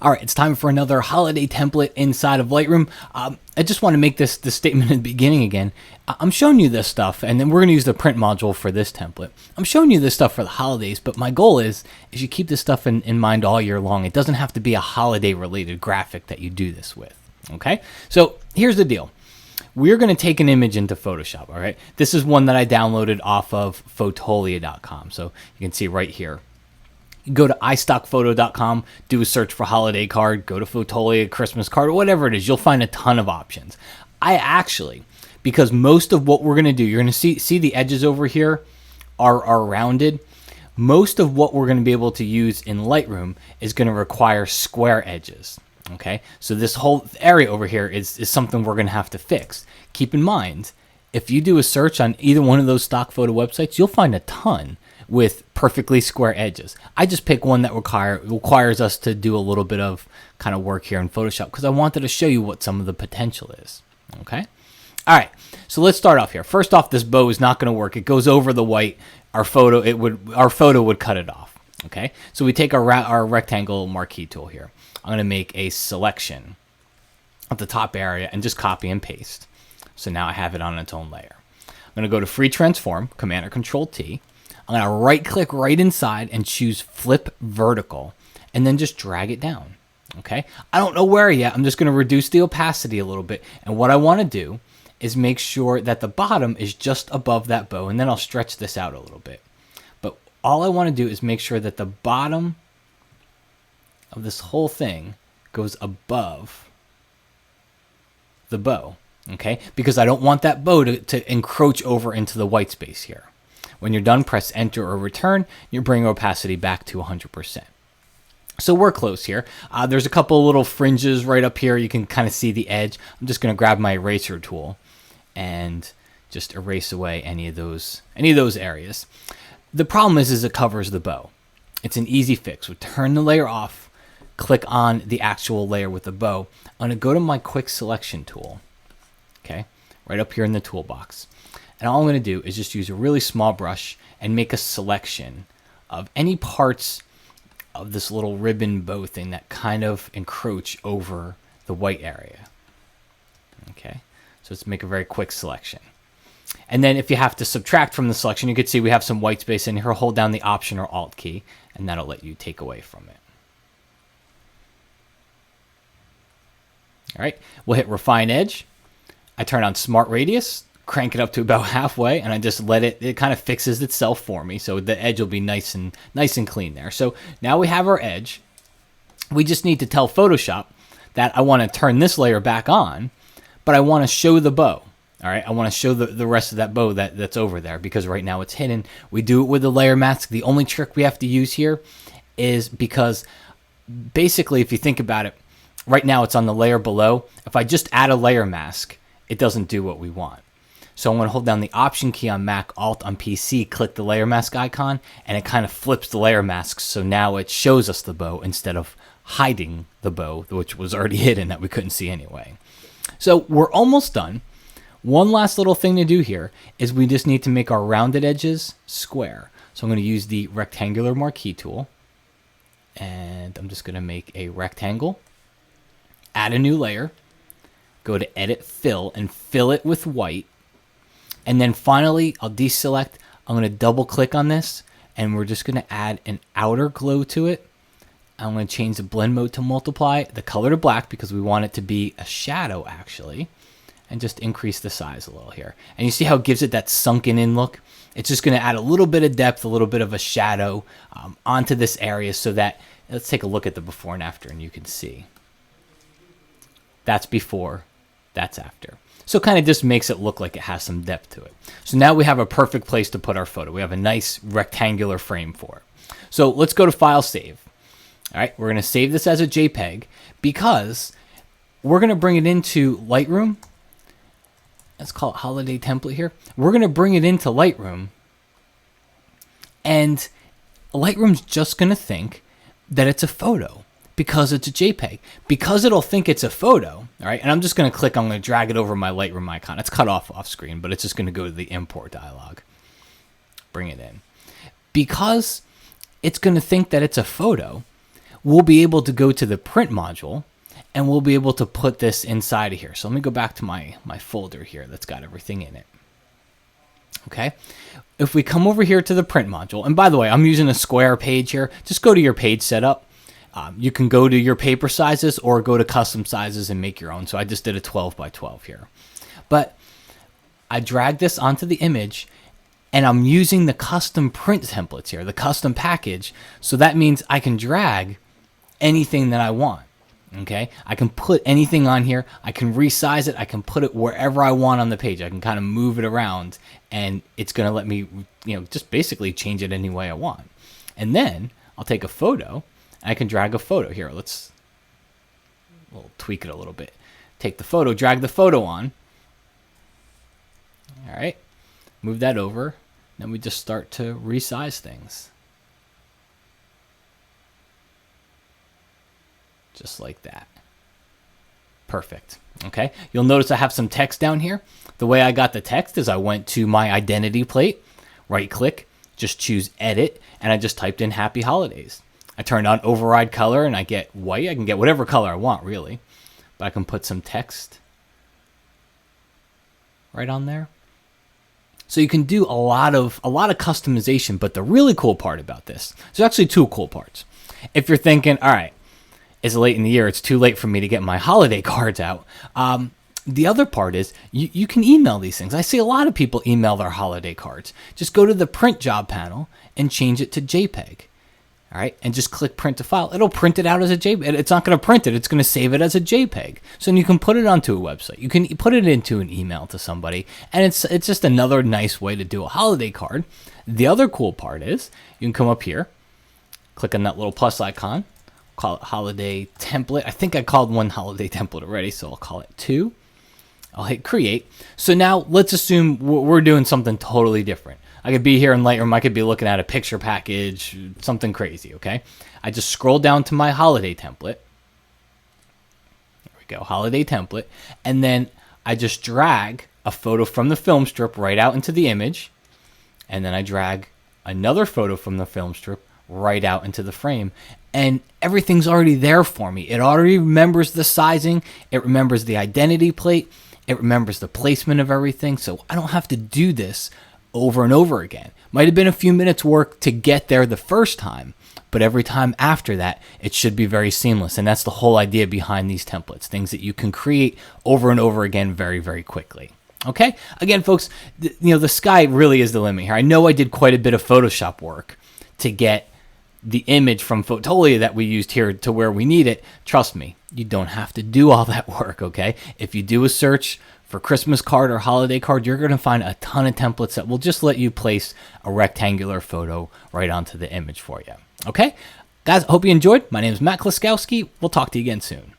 All right, it's time for another holiday template inside of Lightroom. I just want to make this statement in the beginning again. I'm showing you this stuff, and then we're going to use the print module for this template. I'm showing you this stuff for the holidays, but my goal is you keep this stuff in mind all year long. It doesn't have to be a holiday-related graphic that you do this with, okay? So here's the deal. We're going to take an image into Photoshop, all right? This is one that I downloaded off of Fotolia.com, so you can see right here. Go to iStockPhoto.com, do a search for holiday card, go to Fotolia, Christmas card, or whatever it is. You'll find a ton of options. I actually, because most of what we're going to do, you're going to see the edges over here are rounded. Most of what we're going to be able to use in Lightroom is going to require square edges. Okay, so this whole area over here is something we're going to have to fix. Keep in mind, if you do a search on either one of those stock photo websites, you'll find a ton with perfectly square edges. I just pick one that requires us to do a little bit of kind of work here in Photoshop because I wanted to show you what some of the potential is. Okay? All right, so let's start off here. First off, this bow is not going to work. It goes over the white. Our photo would cut it off. Okay? So we take our rectangle marquee tool here. I'm going to make a selection of the top area and just copy and paste. So now I have it on its own layer. I'm going to go to Free Transform, Command or Control T. I'm going to right click right inside and choose Flip Vertical and then just drag it down. Okay. I don't know where yet. I'm just going to reduce the opacity a little bit. And what I want to do is make sure that the bottom is just above that bow. And then I'll stretch this out a little bit. But all I want to do is make sure that the bottom of this whole thing goes above the bow. Okay. Because I don't want that bow to encroach over into the white space here. When you're done, press Enter or Return. You bring opacity back to 100%. So we're close here. There's a couple little fringes right up here. You can kind of see the edge. I'm just going to grab my eraser tool and just erase away any of those areas. The problem is it covers the bow. It's an easy fix. We turn the layer off, click on the actual layer with the bow. I'm going to go to my Quick Selection tool. Okay, right up here in the toolbox. And all I'm going to do is just use a really small brush and make a selection of any parts of this little ribbon bow thing that kind of encroach over the white area. Okay, so let's make a very quick selection. And then if you have to subtract from the selection, you can see we have some white space in here. Hold down the Option or Alt key, and that'll let you take away from it. All right, we'll hit Refine Edge. I turn on Smart Radius, crank it up to about halfway, and I just let it kind of fixes itself for me, so the edge will be nice and clean there. So now we have our edge. We just need to tell Photoshop that I want to turn this layer back on, but I want to show the bow. All right, I want to show the rest of that bow that's over there because right now it's hidden. We do it with the layer mask. The only trick we have to use here is because basically, if you think about it, right now it's on the layer below. If I just add a layer mask, it doesn't do what we want. So I'm going to hold down the Option key on Mac, Alt on PC, click the layer mask icon, and it kind of flips the layer mask. So now it shows us the bow instead of hiding the bow, which was already hidden that we couldn't see anyway. So we're almost done. One last little thing to do here is we just need to make our rounded edges square. So I'm going to use the rectangular marquee tool, and I'm just going to make a rectangle, add a new layer, go to Edit Fill, and fill it with white. And then finally, I'll deselect. I'm going to double click on this, and we're just going to add an outer glow to it. I'm going to change the blend mode to multiply, the color to black because we want it to be a shadow actually, and just increase the size a little here. And you see how it gives it that sunken in look? It's just going to add a little bit of depth, a little bit of a shadow onto this area so that, let's take a look at the before and after, and you can see. That's before, that's after. So it kind of just makes it look like it has some depth to it. So now we have a perfect place to put our photo. We have a nice rectangular frame for it. So let's go to File, Save. All right, we're going to save this as a JPEG because we're going to bring it into Lightroom. Let's call it Holiday Template here. We're going to bring it into Lightroom, and Lightroom's just going to think that it's a photo because it's a JPEG. Because it'll think it's a photo, all right, and I'm just going to click, I'm going to drag it over my Lightroom icon. It's cut off screen, but it's just going to go to the import dialog. Bring it in. Because it's going to think that it's a photo, we'll be able to go to the print module and we'll be able to put this inside of here. So let me go back to my folder here that's got everything in it. Okay, if we come over here to the print module, and by the way, I'm using a square page here. Just go to your page setup. You can go to your paper sizes or go to custom sizes and make your own. So I just did a 12 by 12 here. But I drag this onto the image and I'm using the custom print templates here, the custom package. So that means I can drag anything that I want. Okay, I can put anything on here. I can resize it. I can put it wherever I want on the page. I can kind of move it around and it's going to let me, just basically change it any way I want. And then I'll take a photo and I can drag a photo here. We'll tweak it a little bit. Take the photo, drag the photo on. All right, move that over. Then we just start to resize things. Just like that. Perfect. Okay, you'll notice I have some text down here. The way I got the text is I went to my identity plate, right click, just choose edit, and I just typed in happy holidays. I turned on override color and I get white. I can get whatever color I want really, but I can put some text right on there. So you can do a lot of customization, but the really cool part about this, there's actually two cool parts. If you're thinking, all right, it's late in the year, it's too late for me to get my holiday cards out. The other part is you can email these things. I see a lot of people email their holiday cards. Just go to the print job panel and change it to JPEG. All right, and just click print to file. It'll print it out as a JPEG. It's not going to print it. It's going to save it as a JPEG. So then you can put it onto a website. You can put it into an email to somebody, and it's just another nice way to do a holiday card. The other cool part is you can come up here, click on that little plus icon, call it holiday template. I think I called one holiday template already, so I'll call it 2. I'll hit create. So now let's assume we're doing something totally different. I could be here in Lightroom. I could be looking at a picture package, something crazy, okay? I just scroll down to my holiday template. There we go, holiday template. And then I just drag a photo from the film strip right out into the image. And then I drag another photo from the film strip right out into the frame. And everything's already there for me. It already remembers the sizing. It remembers the identity plate. It remembers the placement of everything. So I don't have to do this over and over again. Might have been a few minutes work to get there the first time, but every time after that, it should be very seamless. And that's the whole idea behind these templates, things that you can create over and over again very, very quickly. Okay, again, folks, the sky really is the limit here. I know I did quite a bit of Photoshop work to get the image from Fotolia that we used here to where we need it. Trust me, you don't have to do all that work, okay? If you do a search for Christmas card or holiday card, you're going to find a ton of templates that will just let you place a rectangular photo right onto the image for you. Okay? Guys, I hope you enjoyed. My name is Matt Kloskowski. We'll talk to you again soon.